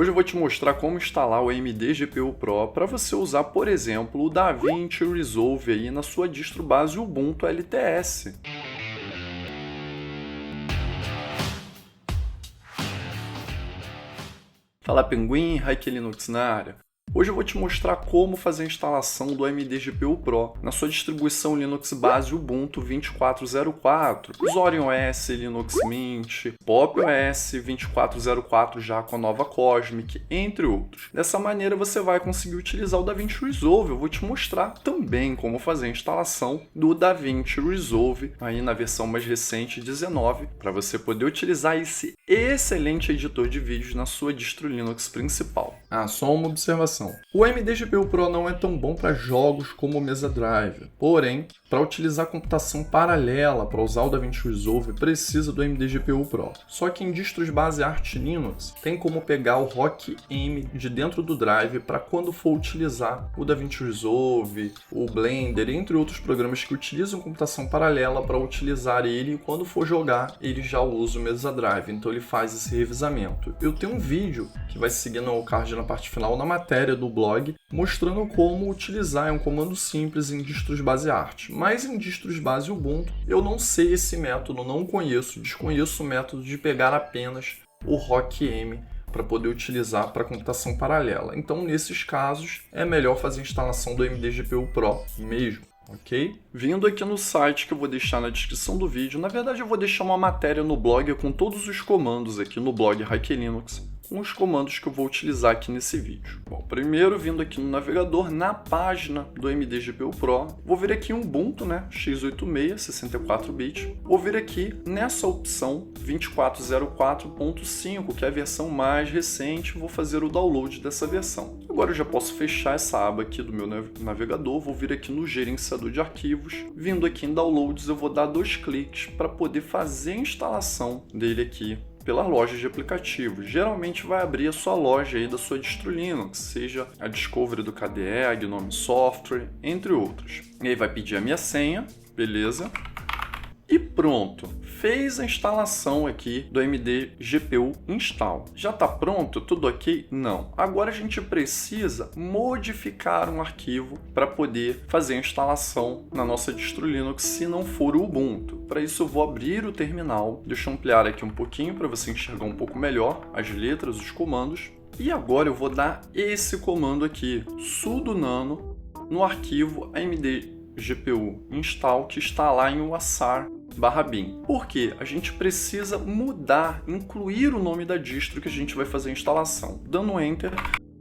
Hoje eu vou te mostrar como instalar o AMD GPU Pro para você usar, por exemplo, o DaVinci Resolve aí na sua distro base Ubuntu LTS. Fala Pinguim, Raik Linux na área. Hoje eu vou te mostrar como fazer a instalação do AMD GPU Pro na sua distribuição Linux base Ubuntu 24.04, Zorin OS, Linux Mint, Pop OS 24.04 já com a nova Cosmic, entre outros. Dessa maneira você vai conseguir utilizar o DaVinci Resolve. Eu vou te mostrar também como fazer a instalação do DaVinci Resolve aí na versão mais recente 19, para você poder utilizar esse excelente editor de vídeos na sua distro Linux principal. Só uma observação. O AMD GPU Pro não é tão bom para jogos como o Mesa Drive, porém, para utilizar computação paralela para usar o DaVinci Resolve, precisa do AMD GPU Pro. Só que em distros base Arch Linux, tem como pegar o ROCm de dentro do drive para quando for utilizar o DaVinci Resolve, o Blender, entre outros programas que utilizam computação paralela para utilizar ele, e quando for jogar, ele já usa o Mesa Drive, então ele faz esse revisamento. Eu tenho um vídeo que vai seguir no card na parte final, na matéria do blog, mostrando como utilizar, é um comando simples em distros base Arch. Mas em distros base Ubuntu, eu não sei esse método, não conheço, desconheço o método de pegar apenas o ROCm para poder utilizar para computação paralela. Então, nesses casos, é melhor fazer a instalação do AMD GPU Pro mesmo. Ok? Vindo aqui no site que eu vou deixar na descrição do vídeo, na verdade eu vou deixar uma matéria no blog com todos os comandos aqui no blog Raik Linux, com os comandos que eu vou utilizar aqui nesse vídeo. Bom, primeiro vindo aqui no navegador, na página do AMD GPU Pro, vou vir aqui em Ubuntu, né, x86, 64 bits, vou vir aqui nessa opção 24.04.5, que é a versão mais recente, vou fazer o download dessa versão. Agora eu já posso fechar essa aba aqui do meu navegador, vou vir aqui no gerenciador de arquivos, vindo aqui em Downloads eu vou dar 2 cliques para poder fazer a instalação dele aqui pela loja de aplicativos. Geralmente vai abrir a sua loja aí da sua distro Linux, seja a Discovery do KDE, a Gnome Software, entre outros. E aí vai pedir a minha senha, beleza? E pronto, fez a instalação aqui do AMD GPU Install. Já está pronto? Tudo ok? Não. Agora a gente precisa modificar um arquivo para poder fazer a instalação na nossa distro Linux, se não for o Ubuntu. Para isso eu vou abrir o terminal, deixa eu ampliar aqui um pouquinho para você enxergar um pouco melhor as letras, os comandos. E agora eu vou dar esse comando aqui, sudo nano, no arquivo AMD GPU Install, que está lá em wasar/bin. Por quê? A gente precisa mudar, incluir o nome da distro que a gente vai fazer a instalação. Dando Enter,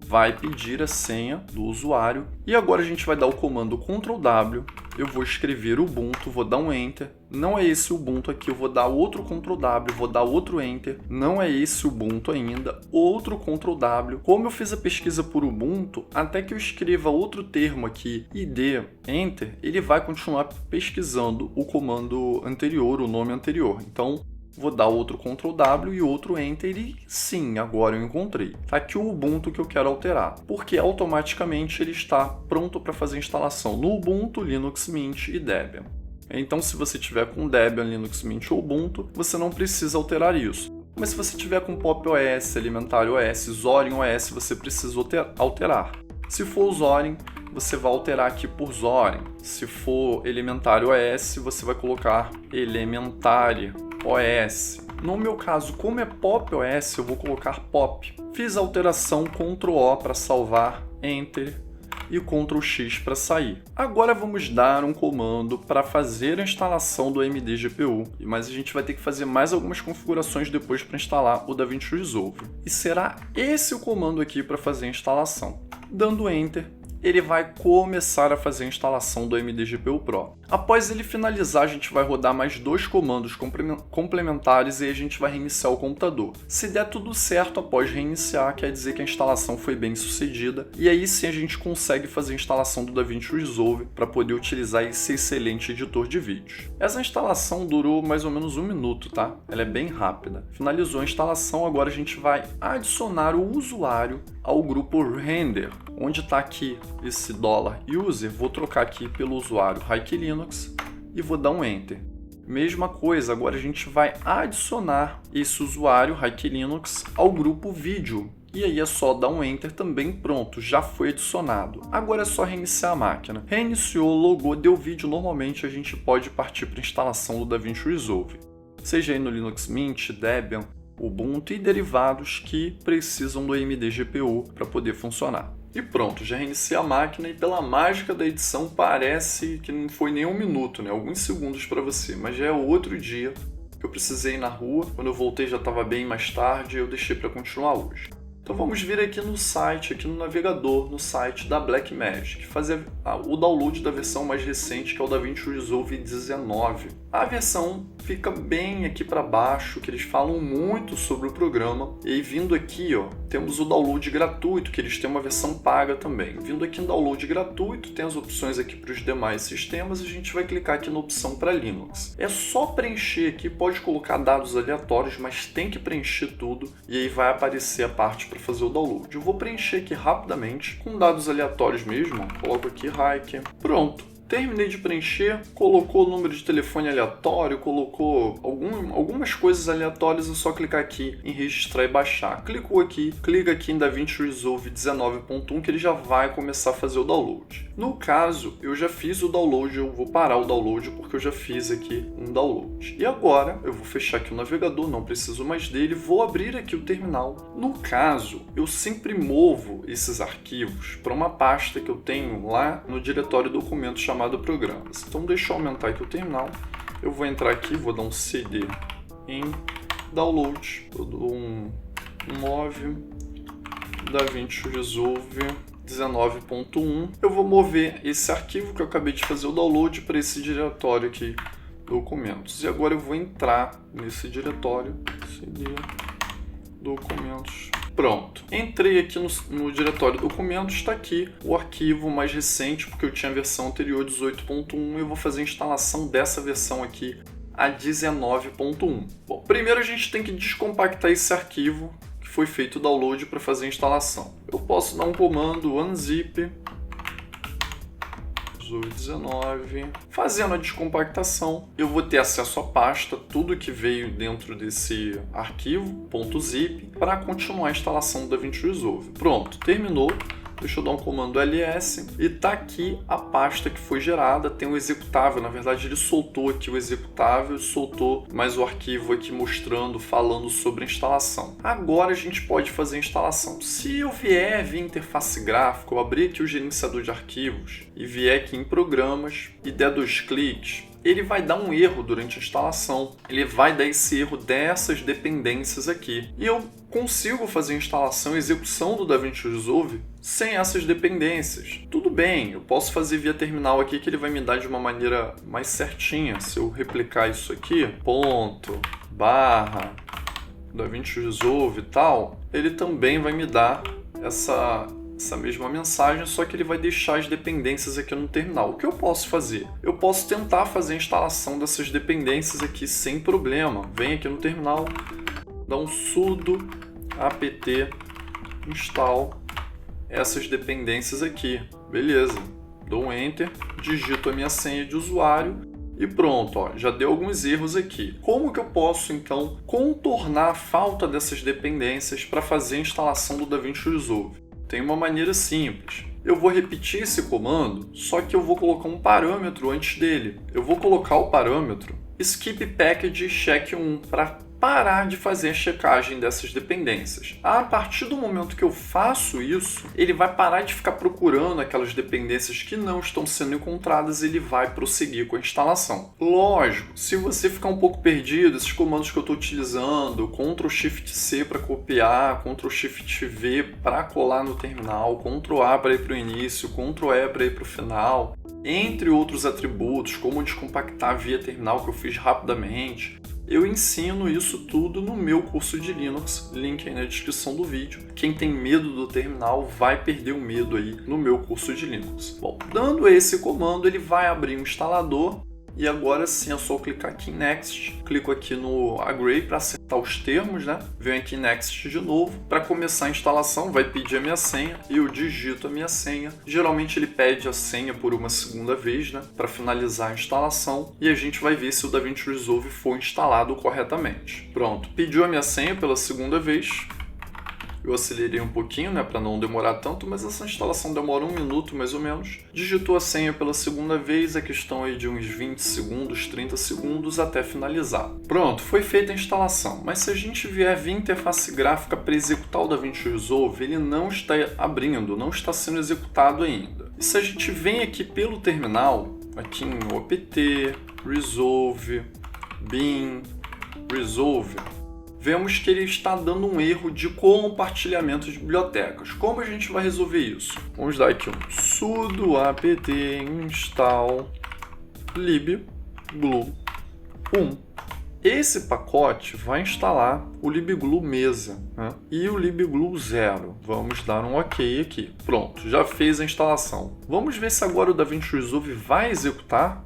vai pedir a senha do usuário. E agora a gente vai dar o comando Ctrl W. Eu vou escrever Ubuntu, vou dar um Enter. Não é esse Ubuntu aqui, eu vou dar outro Ctrl W, vou dar outro Enter. Não é esse Ubuntu ainda, outro Ctrl W. Como eu fiz a pesquisa por Ubuntu, até que eu escreva outro termo aqui e dê Enter, ele vai continuar pesquisando o comando anterior, o nome anterior. Então, vou dar outro Ctrl W e outro Enter e sim, agora eu encontrei. Tá aqui o Ubuntu que eu quero alterar, porque automaticamente ele está pronto para fazer a instalação no Ubuntu, Linux Mint e Debian. Então, se você tiver com Debian, Linux Mint ou Ubuntu, você não precisa alterar isso. Mas se você tiver com Pop OS, Elementary OS, Zorin OS, você precisa alterar. Se for Zorin, você vai alterar aqui por Zorin. Se for Elementary OS, você vai colocar Elementary OS. No meu caso, como é Pop OS, eu vou colocar Pop. Fiz a alteração, Ctrl O para salvar, Enter e Ctrl X para sair. Agora vamos dar um comando para fazer a instalação do AMD GPU, mas a gente vai ter que fazer mais algumas configurações depois para instalar o DaVinci Resolve. E será esse o comando aqui para fazer a instalação. Dando Enter, ele vai começar a fazer a instalação do AMD GPU Pro. Após ele finalizar, a gente vai rodar mais 2 comandos complementares e a gente vai reiniciar o computador. Se der tudo certo após reiniciar, quer dizer que a instalação foi bem sucedida, e aí sim a gente consegue fazer a instalação do DaVinci Resolve para poder utilizar esse excelente editor de vídeos. Essa instalação durou mais ou menos 1 minuto, tá? Ela é bem rápida. Finalizou a instalação, agora a gente vai adicionar o usuário ao grupo Render, onde está aqui esse $user, vou trocar aqui pelo usuário Raik Linux e vou dar um Enter. Mesma coisa, agora a gente vai adicionar esse usuário Raik Linux ao grupo vídeo, E aí é só dar um Enter também, pronto, já foi adicionado. Agora é só reiniciar a máquina. Reiniciou, logou, deu vídeo, normalmente a gente pode partir para a instalação do DaVinci Resolve. Seja aí no Linux Mint, Debian, Ubuntu e derivados que precisam do AMD GPU para poder funcionar. E pronto, já reiniciei a máquina e pela mágica da edição parece que não foi nem um minuto, né? Alguns segundos para você, mas já é outro dia que eu precisei ir na rua. Quando eu voltei já estava bem mais tarde e eu deixei para continuar hoje. Então vamos vir aqui no site, aqui no navegador, no site da Blackmagic, fazer o download da versão mais recente, que é o DaVinci Resolve 19. A versão fica bem aqui para baixo, que eles falam muito sobre o programa. E aí vindo aqui, ó, temos o download gratuito, que eles têm uma versão paga também. Vindo aqui no download gratuito, tem as opções aqui para os demais sistemas, a gente vai clicar aqui na opção para Linux. É só preencher aqui, pode colocar dados aleatórios, mas tem que preencher tudo e aí vai aparecer a parte para fazer o download. Eu vou preencher aqui rapidamente, com dados aleatórios mesmo, coloco aqui Hike, pronto. Terminei de preencher, colocou o número de telefone aleatório, colocou algumas coisas aleatórias, é só clicar aqui em registrar e baixar. Clicou aqui, clica aqui em DaVinci Resolve 19.1 que ele já vai começar a fazer o download. No caso, eu já fiz o download, eu vou parar o download porque eu já fiz aqui um download. E agora eu vou fechar aqui o navegador, não preciso mais dele, vou abrir aqui o terminal. No caso, eu sempre movo esses arquivos para uma pasta que eu tenho lá no diretório documentos chamado Programas. Então deixa eu aumentar aqui o terminal. Eu vou entrar aqui, vou dar um CD em Download. Eu dou um 9 DaVinci Resolve 19.1. Eu vou mover esse arquivo que eu acabei de fazer o download para esse diretório aqui, documentos. E agora eu vou entrar nesse diretório, CD, documentos. Pronto, entrei aqui no diretório documentos, está aqui o arquivo mais recente, porque eu tinha a versão anterior 18.1 e eu vou fazer a instalação dessa versão aqui, a 19.1. Bom, primeiro a gente tem que descompactar esse arquivo que foi feito o download para fazer a instalação. Eu posso dar um comando unzip 19. Fazendo a descompactação, eu vou ter acesso à pasta, tudo que veio dentro desse arquivo, .zip, para continuar a instalação do DaVinci Resolve. Pronto, terminou. Deixa eu dar um comando ls e tá aqui a pasta que foi gerada, tem o executável, na verdade ele soltou aqui o executável, soltou mais o arquivo aqui mostrando, falando sobre a instalação. Agora a gente pode fazer a instalação. Se eu vier via interface gráfica, eu abrir aqui o gerenciador de arquivos e vier aqui em programas e der 2 cliques, ele vai dar um erro durante a instalação. Ele vai dar esse erro dessas dependências aqui. E eu consigo fazer a instalação e execução do DaVinci Resolve sem essas dependências. Tudo bem, eu posso fazer via terminal aqui que ele vai me dar de uma maneira mais certinha. Se eu replicar isso aqui, ponto, barra, DaVinci Resolve e tal, ele também vai me dar essa mesma mensagem, só que ele vai deixar as dependências aqui no terminal. O que eu posso fazer? Eu posso tentar fazer a instalação dessas dependências aqui sem problema. Vem aqui no terminal, dá um sudo apt install essas dependências aqui. Beleza. Dou um enter, digito a minha senha de usuário e pronto, ó, já deu alguns erros aqui. Como que eu posso, então, contornar a falta dessas dependências para fazer a instalação do DaVinci Resolve? Tem uma maneira simples. Eu vou repetir esse comando, só que eu vou colocar um parâmetro antes dele. Eu vou colocar o parâmetro skip package check 1 para parar de fazer a checagem dessas dependências. A partir do momento que eu faço isso, ele vai parar de ficar procurando aquelas dependências que não estão sendo encontradas e ele vai prosseguir com a instalação. Lógico, se você ficar um pouco perdido, esses comandos que eu estou utilizando, Ctrl Shift C para copiar, Ctrl Shift V para colar no terminal, Ctrl A para ir para o início, Ctrl E para ir para o final, entre outros atributos, como descompactar via terminal que eu fiz rapidamente, eu ensino isso tudo no meu curso de Linux, link aí na descrição do vídeo. Quem tem medo do terminal vai perder o medo aí no meu curso de Linux. Bom, dando esse comando, ele vai abrir um instalador e agora sim é só clicar aqui em Next, clico aqui no Agree para acertar os termos, né? Venho aqui em Next de novo, para começar a instalação vai pedir a minha senha e eu digito a minha senha. Geralmente ele pede a senha por uma segunda vez, né? Para finalizar a instalação e a gente vai ver se o DaVinci Resolve foi instalado corretamente. Pronto, pediu a minha senha pela segunda vez. Eu acelerei um pouquinho, né, para não demorar tanto, mas essa instalação demora 1 minuto mais ou menos. Digitou a senha pela segunda vez, a questão aí de uns 20 segundos, 30 segundos até finalizar. Pronto, foi feita a instalação, mas se a gente vier via interface gráfica para executar o DaVinci Resolve, ele não está abrindo, não está sendo executado ainda. E se a gente vem aqui pelo terminal, aqui em OPT, Resolve, Bin, Resolve, vemos que ele está dando um erro de compartilhamento de bibliotecas. Como a gente vai resolver isso? Vamos dar aqui um sudo apt install libglue 1. Esse pacote vai instalar o libglue mesa, né? E o libglue 0. Vamos dar um OK aqui. Pronto, já fez a instalação. Vamos ver se agora o DaVinci Resolve vai executar.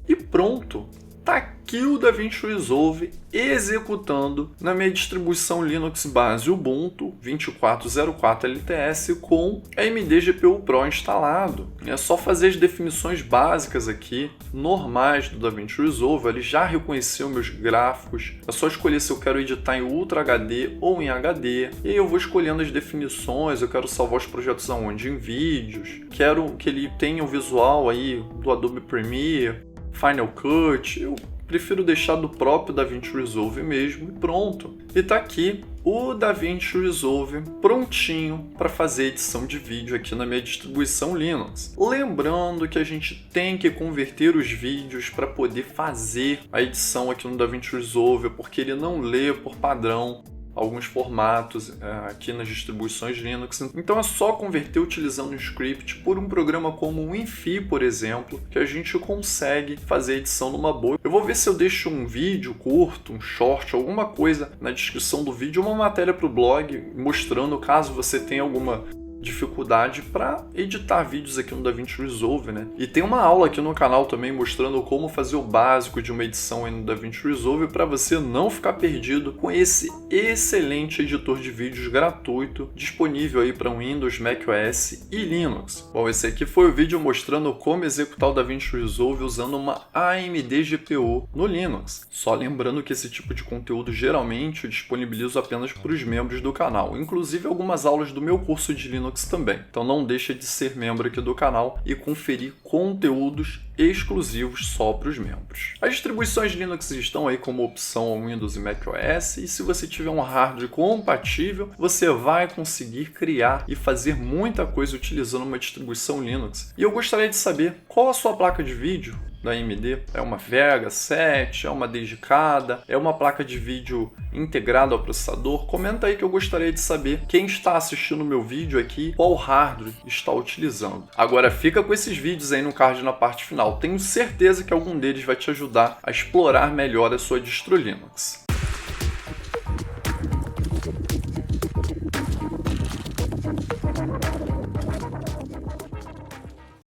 E pronto! Tá aqui o DaVinci Resolve executando na minha distribuição Linux base Ubuntu 24.04 LTS com AMD GPU Pro instalado. É só fazer as definições básicas aqui, normais do DaVinci Resolve, ele já reconheceu meus gráficos, é só escolher se eu quero editar em Ultra HD ou em HD, e aí eu vou escolhendo as definições, eu quero salvar os projetos aonde? Em vídeos, quero que ele tenha o visual aí do Adobe Premiere, Final Cut, eu prefiro deixar do próprio DaVinci Resolve mesmo e pronto. E tá aqui o DaVinci Resolve prontinho para fazer edição de vídeo aqui na minha distribuição Linux. Lembrando que a gente tem que converter os vídeos para poder fazer a edição aqui no DaVinci Resolve, porque ele não lê por padrão alguns formatos aqui nas distribuições Linux. Então é só converter utilizando um script por um programa como o Infi, por exemplo, que a gente consegue fazer a edição numa boa. Eu vou ver se eu deixo um vídeo curto, um short, alguma coisa na descrição do vídeo, uma matéria para o blog mostrando caso você tenha alguma dificuldade para editar vídeos aqui no DaVinci Resolve, né? E tem uma aula aqui no canal também mostrando como fazer o básico de uma edição aí no DaVinci Resolve para você não ficar perdido com esse excelente editor de vídeos gratuito disponível aí para Windows, macOS e Linux. Bom, esse aqui foi o vídeo mostrando como executar o DaVinci Resolve usando uma AMD GPU no Linux. Só lembrando que esse tipo de conteúdo geralmente eu disponibilizo apenas para os membros do canal, inclusive algumas aulas do meu curso de Linux também. Então não deixa de ser membro aqui do canal e conferir conteúdos exclusivos só para os membros. As distribuições Linux estão aí como opção ao Windows e macOS, e se você tiver um hardware compatível, você vai conseguir criar e fazer muita coisa utilizando uma distribuição Linux. E eu gostaria de saber qual a sua placa de vídeo da AMD. É uma Vega 7, é uma dedicada, é uma placa de vídeo integrada ao processador? Comenta aí que eu gostaria de saber quem está assistindo o meu vídeo aqui, qual hardware está utilizando. Agora fica com esses vídeos aí no card na parte final, tenho certeza que algum deles vai te ajudar a explorar melhor a sua distro Linux.